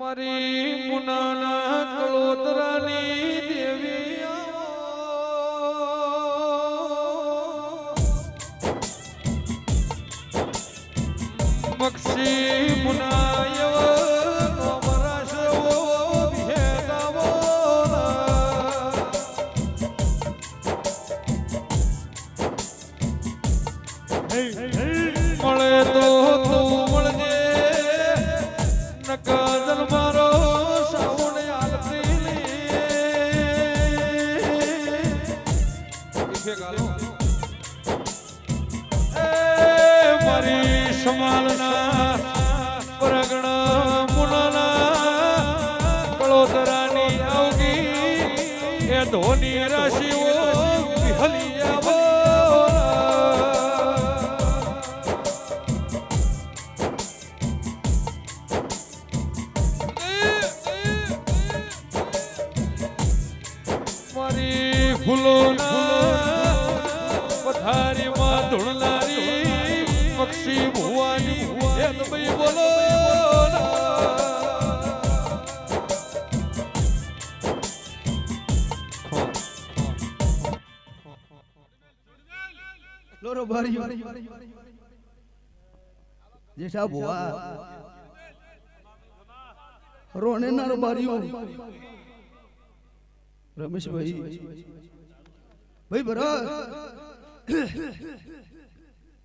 મારી મુનાના કળોતરાની દેવી મક્ષી મુનાય મળે તો તું મળજે નકર મારો સાવણ આલતી મારી સમાલના પરગણા મુનાના કળોતરાની આવગી એ ધોની રાશિઓ વિહલી આવો ફૂલોના પથારીમાં ધૂળનારી પક્ષી ભુવાની એમ ભાઈ બોલો લોરો બારી જેઠા ભુવા રોણે નારો બારીઓ રમેશ ભાઈ ભાઈ ભરત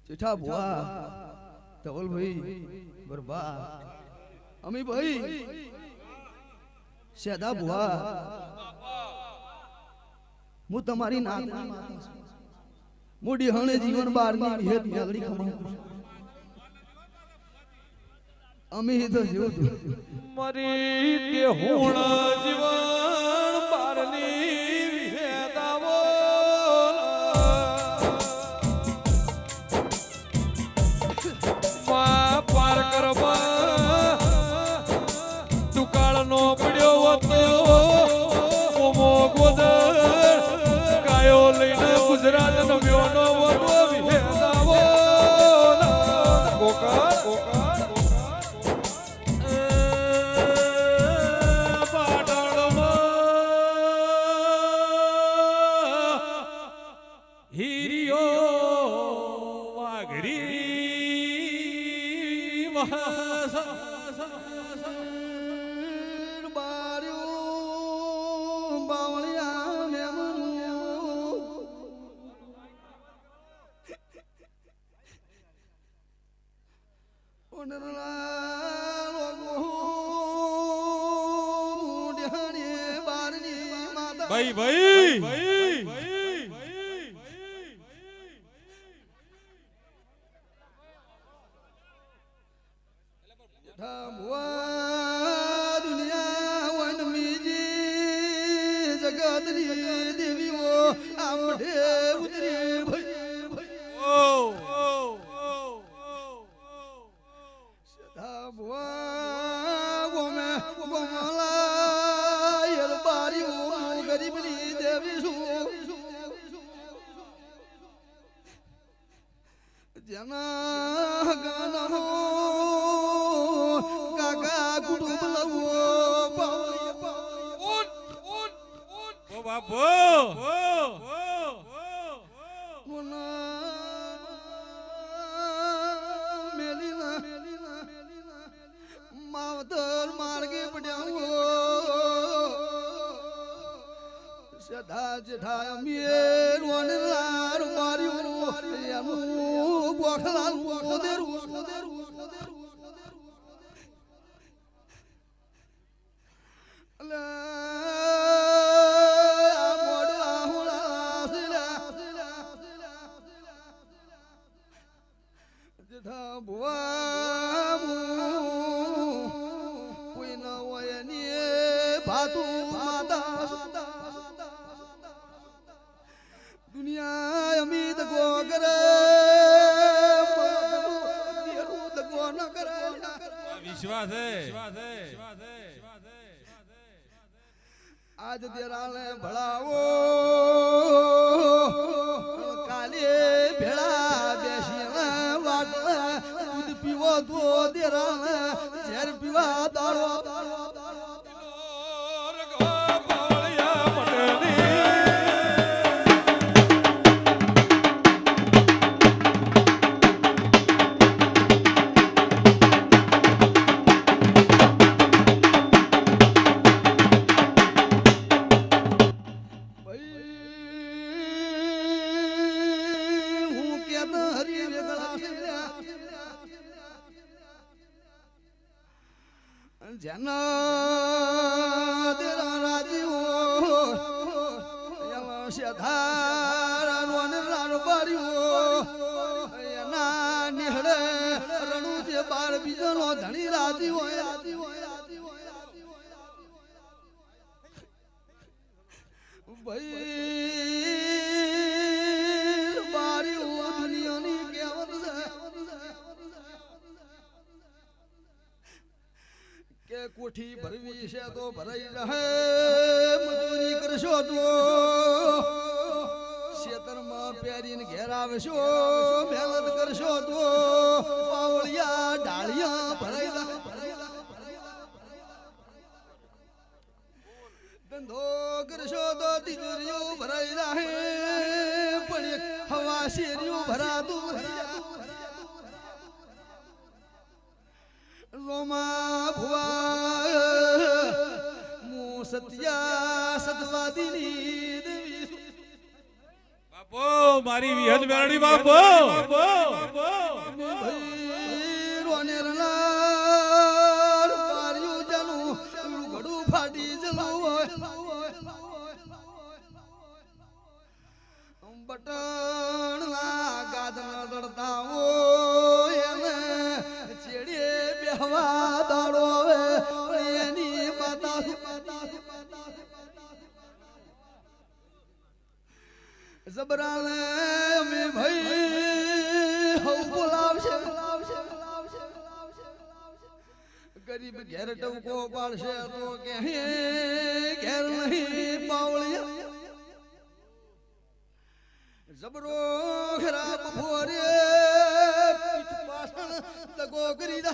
જેઠા ભુવા ધવલ ભાઈ બરબા અમી ભાઈ સેદા ભુવા હું તમારી નાત મોડી હણે જીવન બારની હેત મેલડી ખમા અમી તો જેવું મારી દેહુણ જીવન બારની હેદાવો મા પાર કરવા દુકાળનો પડ્યો હતો ઓમો ગોદર કાયો લઈને ગુજરાત નવ્યો નો વડો વિહેદાવો કોકા કોકા ભાઈ ભાઈ દુનિયા વનમીજી જગતની દેવીઓ આમઢે ઉતરી સદા ભુવા ગોમે ગોમલા યર બારીઓ ગરીબની દેવી છું જના ગાના માવતર માર્ગે પડ્યા સદા જેઠા અમીર વનલાર માર્યું એનું ગોખલાલ મોદેરું દુનિયા અમી દગો કરે દગો ન કરે વિશ્વાસ હે આજ દેરાને ભળાવો કાલે ભેળા બેસી વાટ દૂધ પીવો તો દેરાને ઝેર પીવા દાડો જેના તેરા રાજીઓ એમાં શેધારા રોને રારબારીઓ એના નિહળે રણુ જે બાર બીજનો ધણી રાજી હોય ભાઈ બારી દુનિયાની કહેવત છે કે કોઠી ભરવી છે તો ભરાઈ રહે મજૂરી કરશો તો ખેતરમાં પહેરીને ઘેર આવશો મહેનત કરશો તો પાવળિયા ડાળિયા ભરાઈ રહે ધંધો કરશો તો તિજોરીઓ ભરાઈ રહે પણ હવા શેરીઓ ભરાતું રોમા ભુવા મુ સત્યા સતવાદીની દેવી બાપો મારી વિહત મેરડી બાપો રોને રનાર પાર્યું જનું ઘડું ફાટી જલું બટન ગાદના દડતા હોય એને ચેડીએ બેહવા દાડો હવે એની માતા જબરાને અમે ભાઈ હવ બોલાવશે ગરીબ ઘેર ટવકો પાડશે તો કે ઘેર નહીં પાવળિયા જબરો ખરાબ ફોરે પીઠ પાછળ દગો કરી દે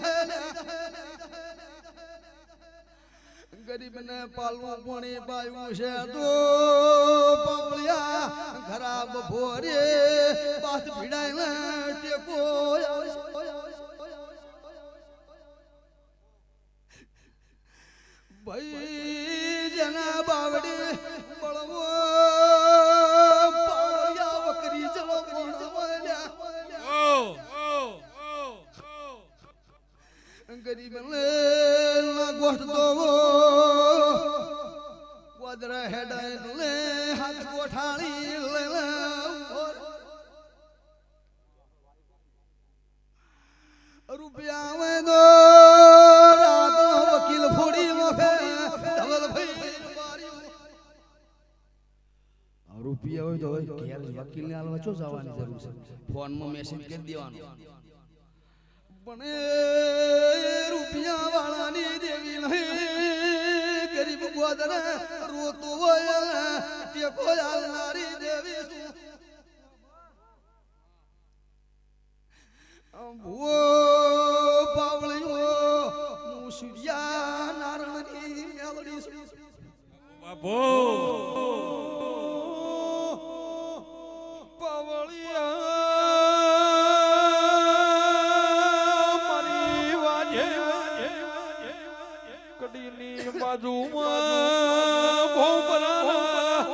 ગરીબને પાલવું પાણી પાયું છે તો પાવળિયા ખરાબ ફોરે પાથ ભીડાઈને ટેકો ભાઈ જના બાવડે બળવો ગરીબ ના ગોઠ તો વદરા હેડાય લે હાથ ગોઠાણી લે રૂપિયા આવે તો રાત વકીલ ફોડી મોખે ધવલ ભાઈ રૂપિયા હોય તો ઘેર વકીલ ને આલવા ચો જવાની જરૂર છે ફોન માં મેસેજ કરી દેવાનો પણ રૂપિયા વાળાની દેવી નહીં ગરીબ ગોદરે રોતો હોય ટેકો આલનારી દેવી ભૂવો પાવળીઓ મુસુડિયા નારણની મેલડી બાપો પાવળિયા બાજુમાં ભોપરાના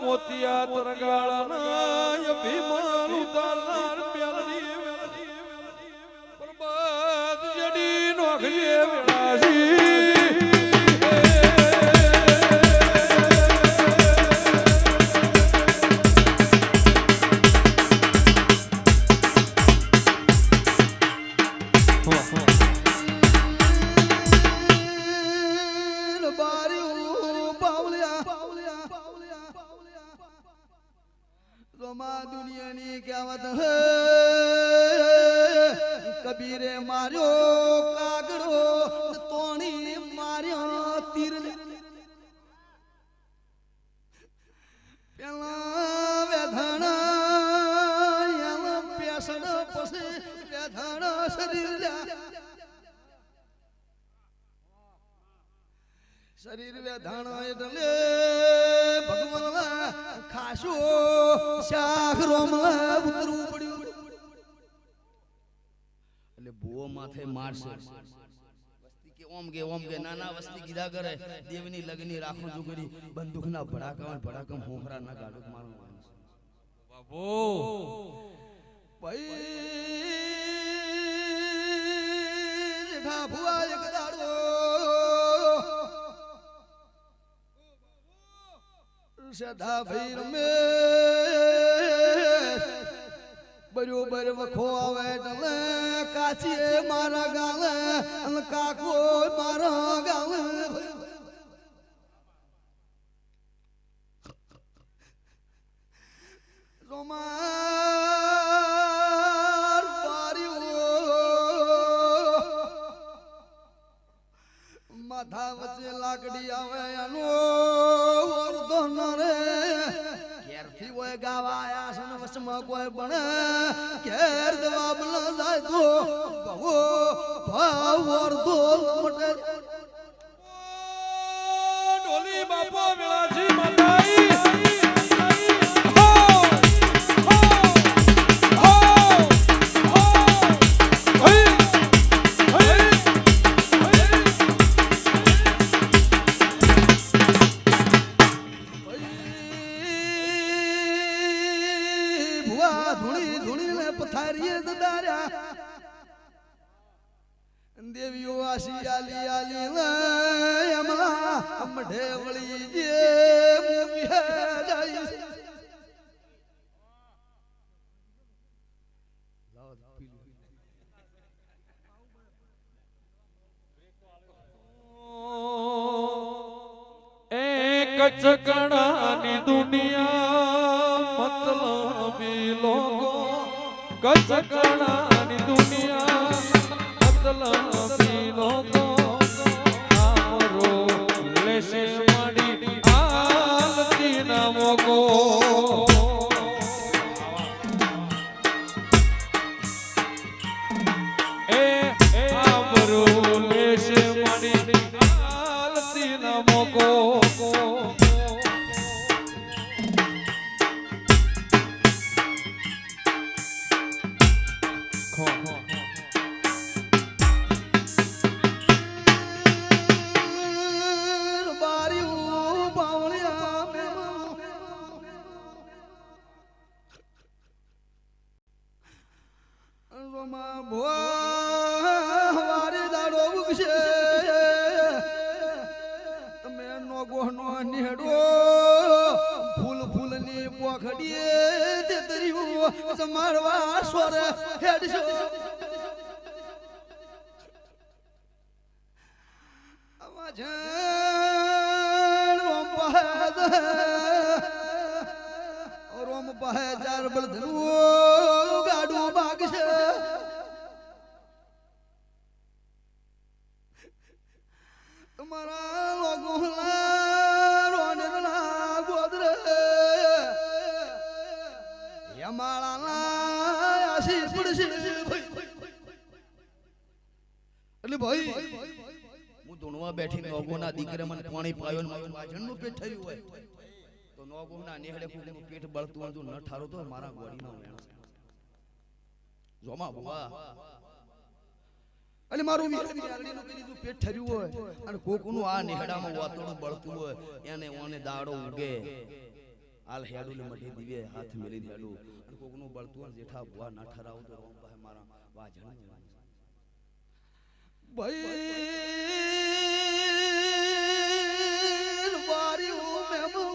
મોતિયા તરગાળાના ભીમાન ઉતારનાર મેલડી પરબત જડી નોખજે વેળાસી દુનિયાની કહેવત હે કબીરે માર્યો કાગડો તોણી માર્યો તીર પેલા વેધણા પેસણ પછી વેધણા શરીર વેધાણા એટલે ભગવાન ખાશો શાખ રોમલા ઉતરવું પડ્યું એટલે ભૂવો માથે મારશે વસ્તી કે ઓમ કે નાના વસ્તી કીધા કરે દેવની લગની રાખો જો કરી બંદૂકના ભડાકમ હોખરા ના ગાડુક મારવાનું બાપો ભાઈ જેઠા ભુવા એક દાડો સદા ભૈર મે બરોબર વખો આવે તલે કાચીએ મારા ગાલે અને કાકો મારા ગાલે રોમાર પાર્યો માથા વચ્ચે લાકડી આવે એનો ઓરધો ન રે ઘેરથી હોય ગાવા આયા છે ને વચમાં કોઈ બને ઘેર જવાબ ન જાય તો બહુ ભાવ ઓરધો મટે ડોલી બાપો વેળાસી માતાઈ દેવીઓ આશી આલી આલી અમલા અમઢે વળી જે મુહે જાય એક ચકડાની દુનિયા મતલબી લોકો કચકડાની દુનિયા મતલબી લોકો આમરો લેશે મડી આલતી ના મોકો એ આમરો લેશે મડી આલતી ના મોકો મારવા સ્વર હેડશો રોમ પહે ચાર બળધનું ગાડું ભાગશે તમારા લોકો રોડના ગોદરે એટલે ભાઈ હું ધૂણવા બેઠી નોગોના દીકરે મને પાણી પાયો ને વાજણનું પેટ થયું હોય તો નોગોના નેહડે કુકનું પેટ બળતું હતું ન ઠારો તો મારા ગોળીનો વેણ જોમા બુવા એટલે મારું મીઠડીનું કીધું પેટ ઠર્યું હોય અને કોકનું આ નેહડામાં વાતોડું બળતું હોય એને ઓને દાડો ઉગે હાલ હેડું ને મઢી દીવે હાથ મેલી હેડું અને કોકનું બળતું અને જેઠા ભુવા ના ઠરાવ તો રોમ પાસે મારા વાજણ ભાઈ વાર્યું મેમો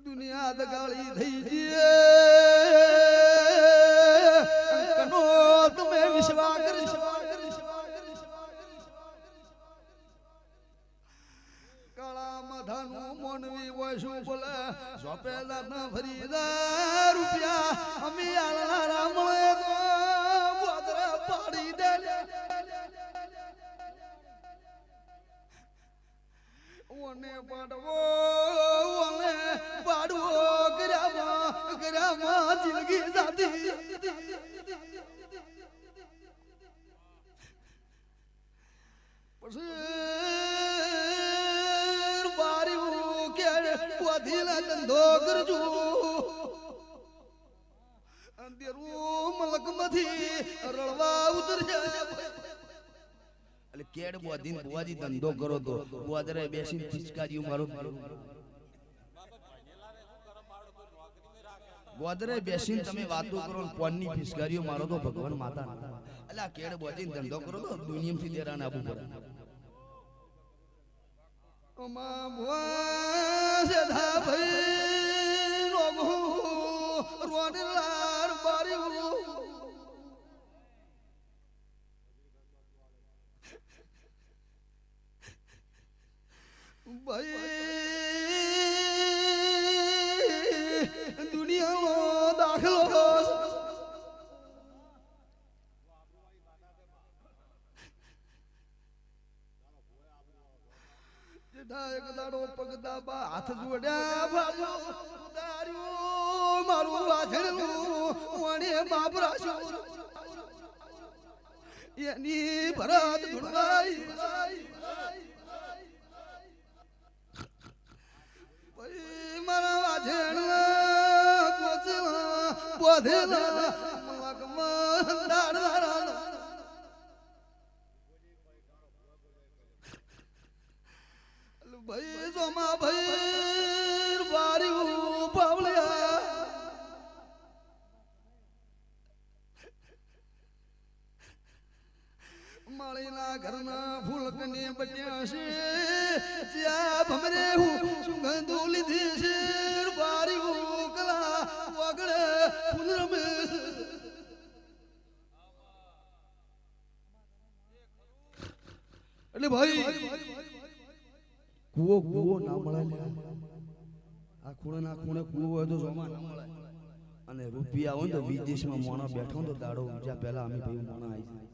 દુનિયા દગાળી થઈ જઈએ કનો તમે વિશ્વાસ કરી મોનવી હોય શું બોલે સોપેલા ના ફરીદા રૂપિયા અમે આલના મળે તો બોદરા પાડી દે ઓને પાડવો કર્યામાં જિંદગી જાતી પછી ધંધો કરજો અંધેરું મલકમાંથી રળવા ઉતરશે એટલે કેડ બોધીન બુવાજી ધંધો કરો તો બુવાદરે બેસીને ચીચકાજી મારો બોધરે બેસીને તમે વાતો કરો કોણની ફિસકારીઓ મારો તો ભગવાન માતા એટલે આ કેડ બોધીન ધંધો કરો તો દુનિયામાંથી દેરાને આપવું પડે ઓમાં ભુવા સેધા ભાઈ રોગો રોડલાર બાર્યું ભાઈ દુનિયાનો દાખલો એક દાડો પગદાબા હાથ જોડ્યા ભાળ્યો ઉતાર્યું મારું વાછણું વણે બાપરાશું એની ભરત ધુણવાઈ ભાઈ મારા વાછણ કોચલા બોધેલા મલકમાં દાડા ભાઈ જોમા ભાઈ બાર્યું પાવળિયા માળીના ઘરના ફૂલકની બચ્યા છે જ્યાં ભમરે હું સુગંધો લીધી છે બાર્યું કલા વગડે ફૂલ રમે એટલે ભાઈ કુવો ના મળે આ ખૂણે કુવો હોય તો જોમાં ના મળે અને રૂપિયા હોય તો વિદેશમાં મોણા બેઠો તો દાડો ઉજા પહેલા અમે ભાઈ મોણા આવી જાય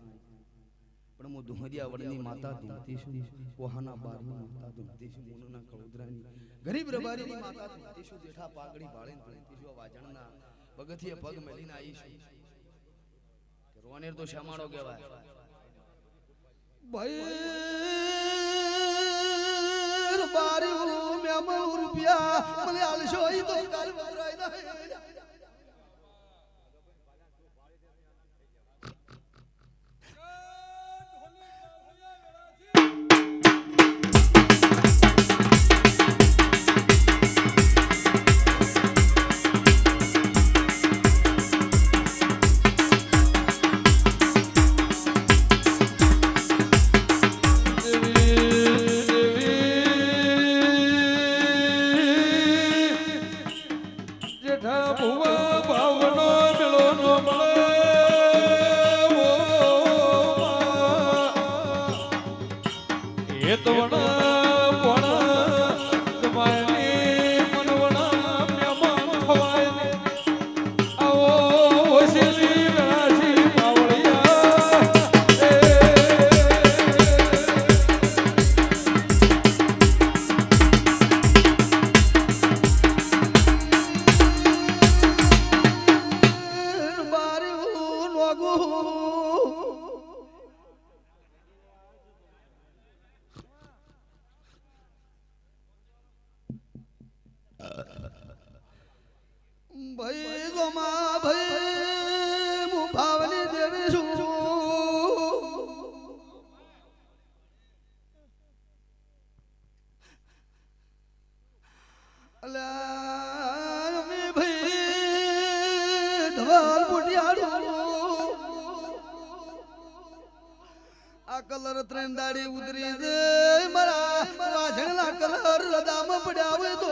પણ હું દુહરિયા વડની માતા ધૂમતી છું કોહાના બારની માતા ધૂમતી છું મોનોના કળોદરાની ગરીબ રબારીની માતા ધૂમતી છું જેઠા પાઘડી ભાળીને ધૂમતી છું વાજણના પગથિયે પગ મેલીને આવી છું કે રોનેર તો શામાળો કહેવાય ભાઈ બારી મેમો રૂપિયા મને આલશો ઈ તો કાલ વરાય ના ભાઈ ગોમા ભાઈ મુ ભાવની દેવી છું અલા મે ભાઈ ધવાલ પુટિયાડું આ કલર ત્રણ દાડી ઉતરી દે મારા વાજણના કલર રદામાં પડ્યા હોય તો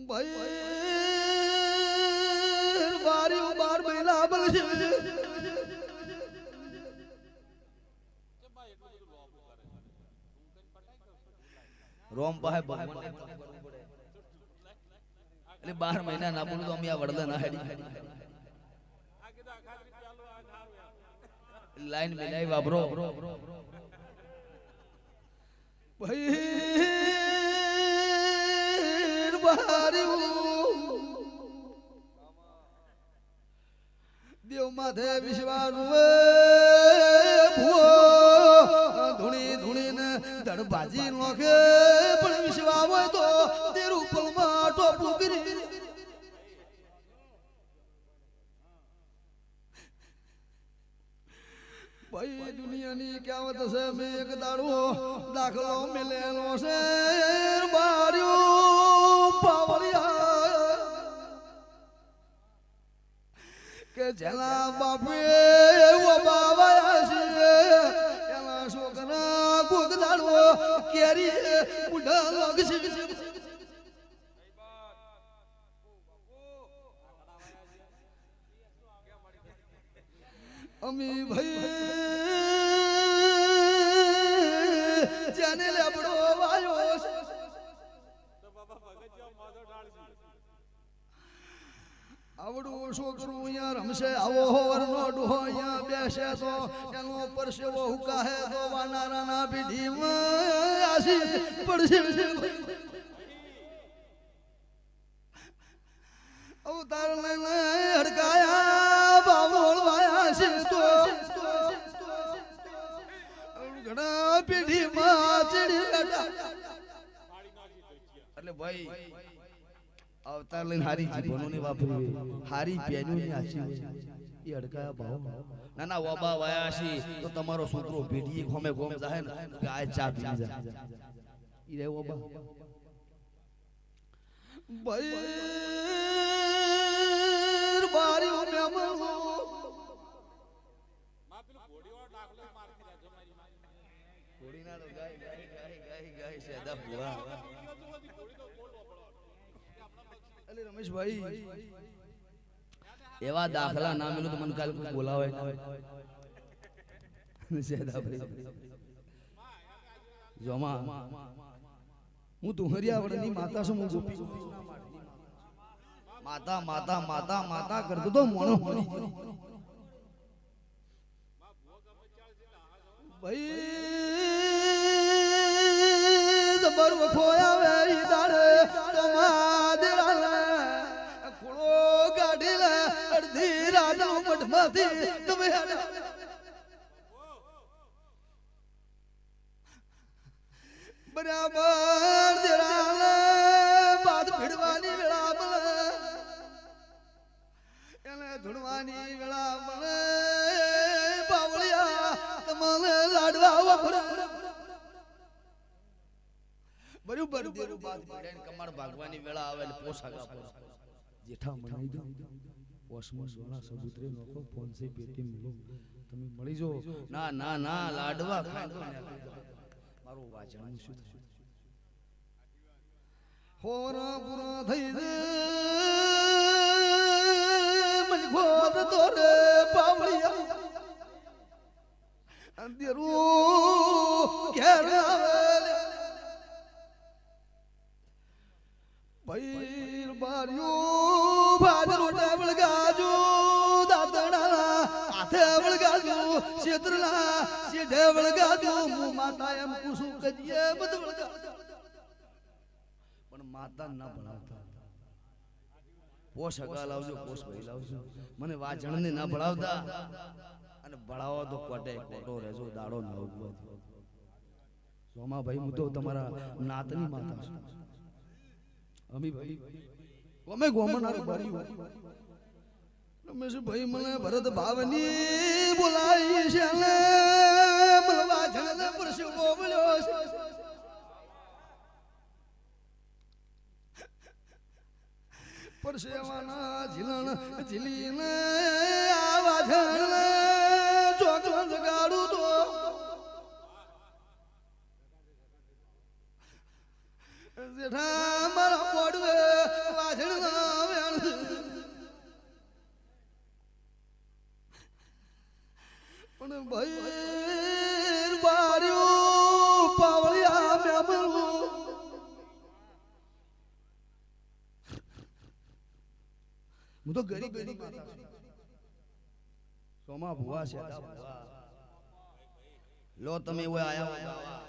ભાઈ બારી 12 મહિના બલશે રોમ પાસે ભગવાન એટલે 12 મહિના ના બોલું તો અમે આ વડલા ના હેડી લાઈન મિલાઈ વાપરો ભાઈ દેવ માથે વિશ્વાસ ધૂણી ધૂણીને ધડબાજી નોખે પણ વિશ્વાસ હોય તો તેરું પલમાં ટોપું કરી ભાઈ દુનિયાની કહેવત છે મેં એક દાડો દાખલો મિલેલો છે માર્યો પાવળિયા કે જેના બાપે કેરી મુઢા લાગશે અમી ભાઈ જાને લેબડો વાયો આવડું છોકરું અહીંયા રમશે આવો હોવરનો ડોહો અહીંયા બેસે તો એનો પરસેવો હુકાહે તો વાનારાના પીઢીમાં આશી પડશે અવતાર લઈને હડકાયા બાવળ વાયા છે તો ઘણા પીઢીમાં ચડી બેઠા એટલે ભાઈ અવતાર લઈને હારી જીવનો ને વાપરી હારી પેન્યુ ની આશી એ હડકાયા ભાવ ના ના ઓબા વાયા છે તો તમારો છોકરો ભેડીએ ગોમે ગોમ જાહે ને કે આ ચા પી જા ઈ રે ઓબા ભાઈ બારીઓ મેમો ઘોડીના તો ગાય સેદા પૂરા અલે રમેશભાઈ એવા દાખલા ના મેલું તો મને કાલ કોઈ બોલાવે સેદા ભાઈ જોમા હું તુહરિયાવડની માતા છું હું ગોપી માતા માતા માતા માતા કરતો તો મોનો મરી ગયો ભાઈ જબર વખોયા વે દાડે તમારા ખોળો ગાડી લે અડધી રાતનો મઠમાંથી તમે બરાબર દેરાલે બાદ ભીડવાની વેળા બળે એને ધૂણવાની વેળા બળે બાવળિયા તમને લાડવા વફરે બરોબર દેરું બાદ ભીડેન કમર ભાગવાની વેળા આવે ને પોસાગા જેઠા મનાઈ દો પોસમાં સોના સબૂતરે નોખો ફોનસે પેટી મિલો તમે મળી જો ના ના ના લાડવા ખાંડો ને મારું વાજણું શું થયું હોરા પૂરા થઈ દે મને ગોદ તોરે પાવળિયા અંધેરું ઘેર આવે ભાઈ બારિયો ભાદરો ટેબલ ગાજો દાદણા હાથે વળગાજો ક્ષેત્રના સીધે વળગાજો હું માતા એમ કુસુ કજીએ બધું વળગાજો પણ માતા ના ભણાવતા પોષ હગા લાવજો પોષ ભાઈ લાવજો મને વાજણ ને ના ભણાવતા અને ભણાવો તો કોટે કોટો રહેજો દાડો ના ઉગવો સોમા ભાઈ હું તો તમારા નાતની માતા છું અમી ભાઈ ગમે ગોમનાર ભર્યું રમેશ ભાઈ મને ભરત ભાવની બોલાવી છે ને મળવા જને પરસેવો બોલ્યો છે પરસેવાના ઝીલણ ઝીલીને આવા જને ચોકલા જગાડું તો જેઠા મારા પોડવે વાજણ ના વેણ પણ ભાઈ બાર્યો પાવળિયા મેમલું હું તો ગરીબ સોમા ભુવા છે લો તમે ઓય આયા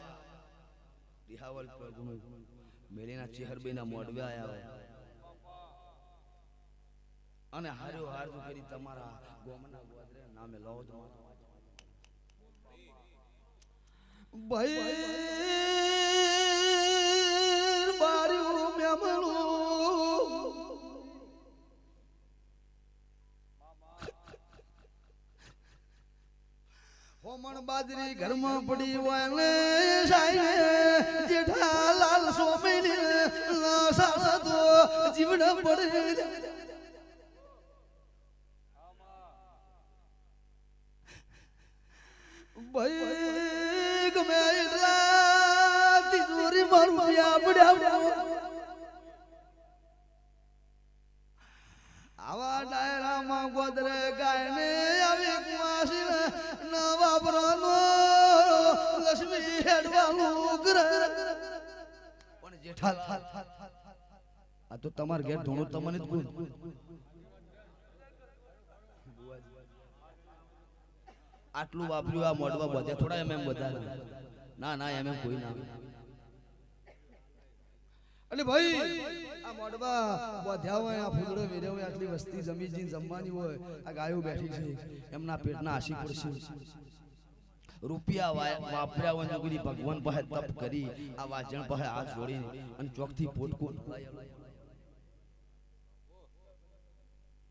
દિહાવલ મેલીના ચેહરબેના મોડવે આયા હોય અને હાર્યો હારજો કરી તમારા ગોમના ગોદરે નામે લાવો તો ભાઈ બાર્યું મેમલું હોમણ બાજરી ઘરમાં પડી હોય ને સાઈને જેઠા લાલ સોમેલી સાળા તો જીવડા પડે ભાઈ ગમે એટલા માં રૂપિયા પડ્યા આવા ડાયરામાં ગોદરે ગાયને આવી કુવાસી ન વાપરવાનો લક્ષ્મી હેડવાનું કરે પણ જેઠાલ આ તો તમાર ઘેર ધોણું તમને જ ગુણ આટલું વાપર્યું આ મોડવા બધા થોડા એમ બધા ના ના એમ કોઈ ના અલે ભાઈ આ મોડવા બોધ્યા હોય આ ફૂલડો વેર્યો હોય આટલી વસ્તી જમી જીન જમવાની હોય આ ગાયો બેઠી છે એમના પેટના આશી પડશે રૂપિયા વાપર્યા હોય નગરી ભગવાન પાસે તપ કરી આ વાજણ પાસે હાથ જોડી અને ચોકથી પોટકો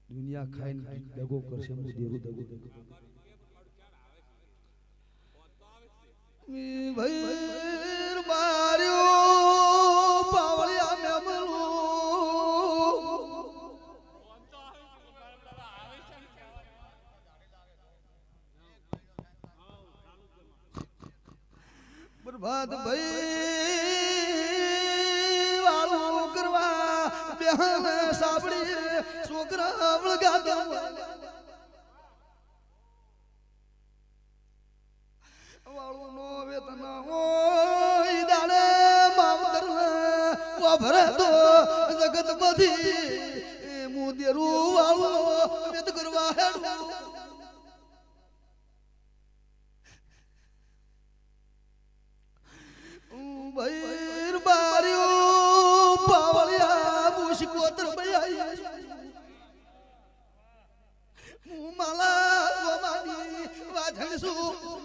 દુનિયા ખાઈને દગો કરશે હું દેરું દગો ભાઈ બાર્યો પાવળિયા મેમલો બરબાદ ભાઈ વાળું કરવા બેહન સાબડી છોકરા વળગાતા વાળું નો વેતન હોય દાડે માવતર વાભરે તો જગત બધી મુદેરું વાળું વેત કરવા હેડું ભાઈ બાર્યો પાવળિયા મુશકોતર બયાઈ હું માલા ગોમાની વાજણ છું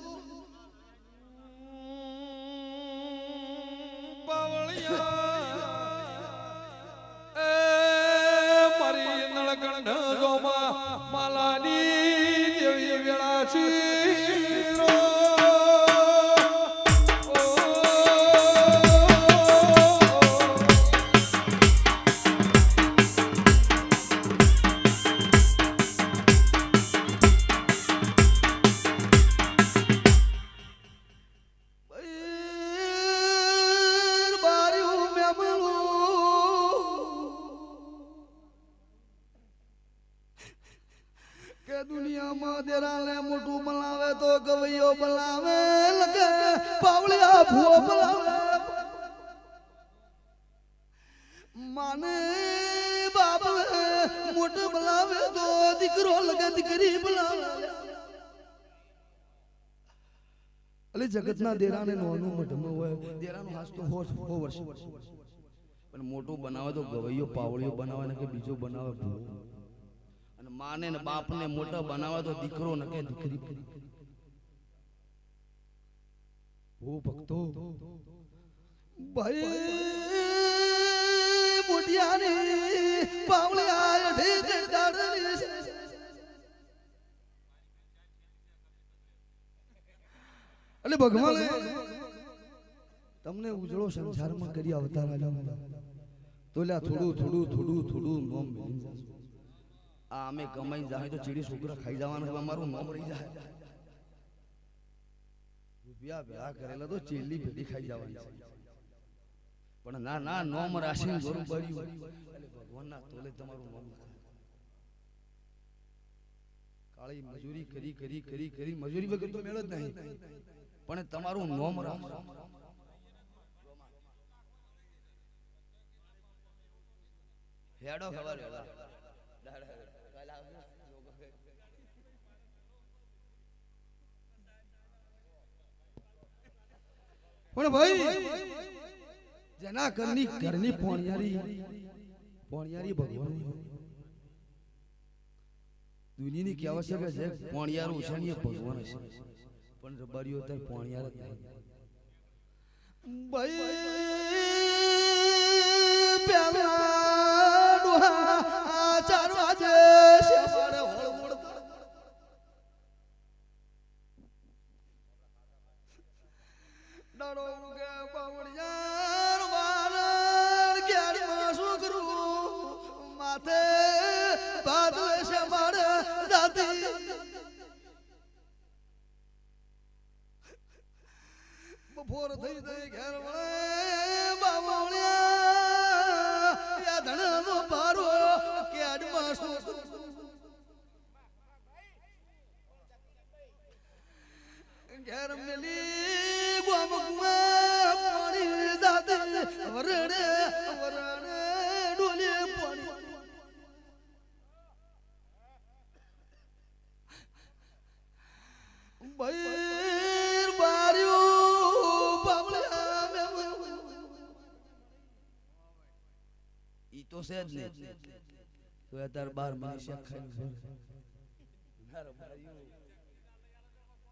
મારી નળગણ ગોમાં માલાની દેવી વેળા છે દુનિયામાં દેરાને મોટું બનાવે તો ગવૈયો બનાવે લગે પાવળિયા ભૂવો બનાવે માને બાપ મોટું બનાવે તો દીકરો લગે દીકરી બનાવે અલે જગતના દેરાને નોનું મઢમ હોય દેરાનો હાસ તો હો વર્ષ પણ મોટું બનાવે તો ગવૈયો પાવળિયો બનાવે ને કે બીજો બનાવે ભૂવો માને ને બાપ ને મોટા બનાવે તો દીકરો ન કે દીકરી ઓ ભક્તો ભાઈ મોટિયાની પાવળિયા ઢેર દાડની એટલે ભગવાને તમને ઉજળો સંસારમાં કરી અવતાર આલ્યા તો લ્યા થોડું થોડું થોડું થોડું નોમ મિલી જશે આ અમે કમાઈ જાય તો ચીડી છોકરા ખાઈ જવાનું અમારું નામ રહી જાય રૂપિયા ભેળા કરેલા તો ચીલી ભેડી ખાઈ જવાની પણ ના ના નોમ રાશિ ગોરું બળ્યું ભગવાનના તોલે તમારું નામ કાળી મજૂરી કરી કરી કરી કરી મજૂરી વગર તો મેળ જ નહીં પણ તમારું નામ રાખો હેડો ખબર પણ ભાઈ જેના ઘરની પોણિયારી ભગવાન દુનિયાની કહેવત છે કે જે પોણિયાર ઉછાણીએ ભગવાન છે પણ રબારીઓ તો પોણિયાર જ નહીં ભાઈ પ્યાલા ડોહા 4 વાગે સવારે હળવળ ડરો કે પાવડિયાર વારણ ક્યારે માસું કરું માથે બાદલે છે મારે જાતી બપોર થઈ ગઈ ઘર વળે કેર મેલી ગોમકુએ પાણી જાતે વરણે વરણે ડોલે પાણી બૈર બાર્યું બાબળા મે ઈ તો છે જ ને તો અત્યારે 12 મનુષ્ય ખાઈ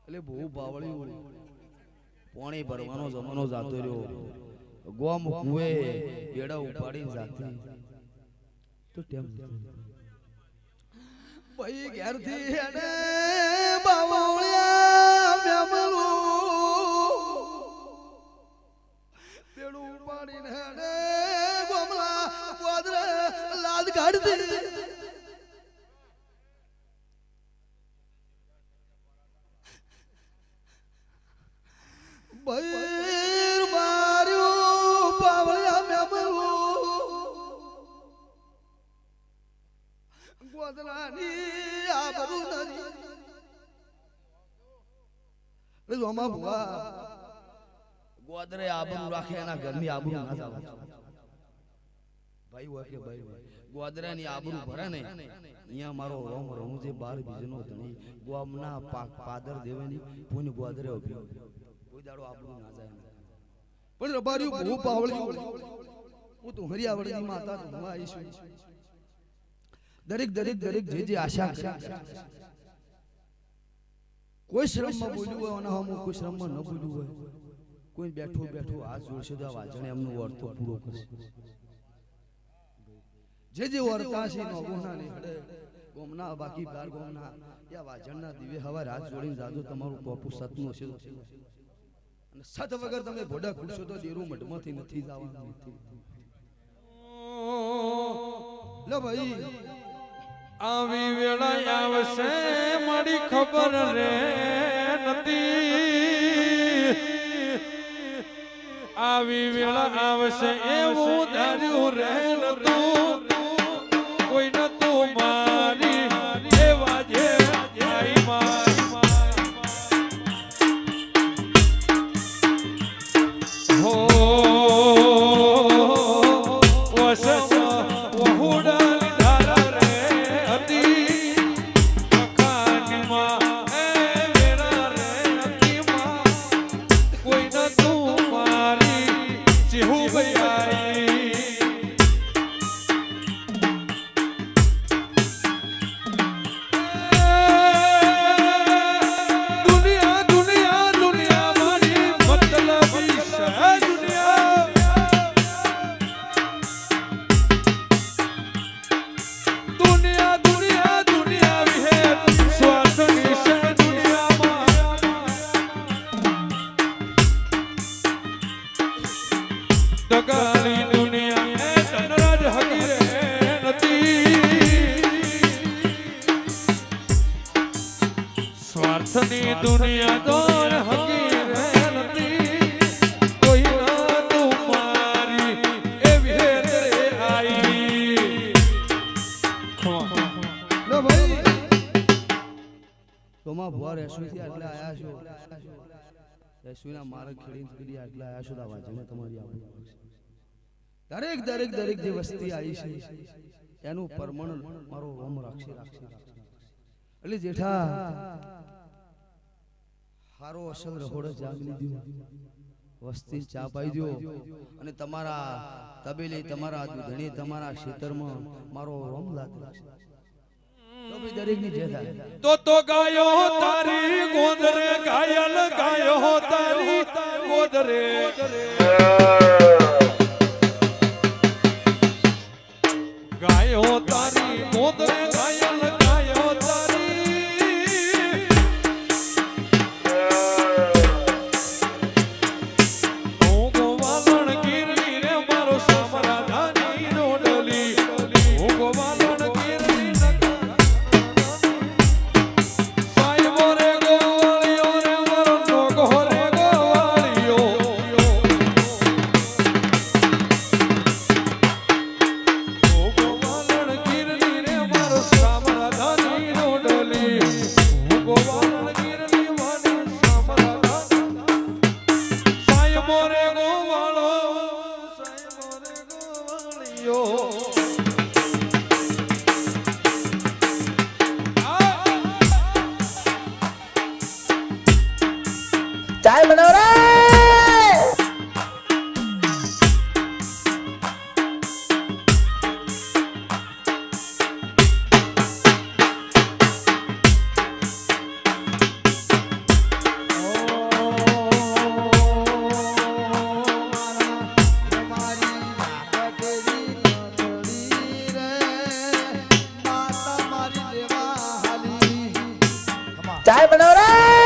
એટલે બહુ બાવળ્યું પાણી ભરવાનો જમાનો જાતો રહ્યો ગોમ કુએ બેડા ઉપાડી જાતી તો ટેમ ભાઈ ઘેરથી એને બાવળિયા મેમલું બેડું ઉપાડીને એને ગોમલા ગોદરે લાદ કાઢતી બૈર માર્યું પાવળિયા મેમલું ગોદરાની આબરૂ નરી જોમા ભુવા ગોદરે આબરૂ રાખે એના ઘરની આબરૂ ના જાવે ભાઈ હોય કે ભાઈ ગોદરાની આબરૂ ભરે ને અહીંયા મારો રોમ રમુજે 12 બીજનો ધણી ગોમના પાદર દેવાની પૂન ગોદરે ઉભી કોઈ દાડો આબરૂ ના જાય પણ રબાર્યું બહુ પાવળ્યું હું તો હરિયાવળની માતા તો હું આવીશું દરેક દરેક દરેક જે આશા કોઈ શ્રમમાં બોલ્યું હોય અને હું કોઈ શ્રમમાં ન બોલ્યું હોય કોઈ બેઠો બેઠો હાથ જોડશે તો આ વાજણે એમનો વર્તો પૂરો કરશે જે વર્તા છે નો ગુના ને હડે ગોમના બાકી બાર ગોમના યા વાજણના દિવે હવા રાત જોડીને જાજો તમારું ટોપુ સતનું છે અને સત વગર તમે ભોડા ખુરશો તો દેરું મઢમાંથી નથી જવાનું લો ભાઈ આવી વેળા આવશે મારી ખબર રે નથી આવી વેળા આવશે એવું ધાર્યું રે નતું કોઈ નતું મારી એવા જે આઈ મારી હો વસત વહુડા સ્વાર્થની દુનિયા દોર હકી રે નથી કોઈ ના તું મારી એવી હેતરે આઈ લો ભાઈ તોમા ભુવા રેસુથી એટલે આયા છો રેસુના માર્ગ ખેડીને કરી એટલે આયા છો આ વાજને તમારી આવું દરેક દરેક દરેક જે વસ્તી આવી છે એનું પરમણ મારો રોમ રાખશે એટલે જેઠા હારો અસલ રહોડે જામી દીધું વસ્તી ચા પાઈ દો અને તમારા તબેલે તમારા દૂધણી તમારા ખેતરમાં મારો રોમ લાત રાખશે તો ભઈ દરેક ની જે થાય તો ગાયો તારી ગોદરે ઘાયલ ગાયો તારી ગોદરે ગાયો તારી ગોદરે ઘાયલ ગાયો તારી હું ગોવાલણ ગીરવી રે મારો સામરાધાની રોડલી હું ગોવાલણ ગીરવી સાયવો રે ગોવાળિયો રે મારો નોગો રે ગોવાળિયો ગોવાલણ ગીરની મારી સામરાધાની ચાય બનાવ રે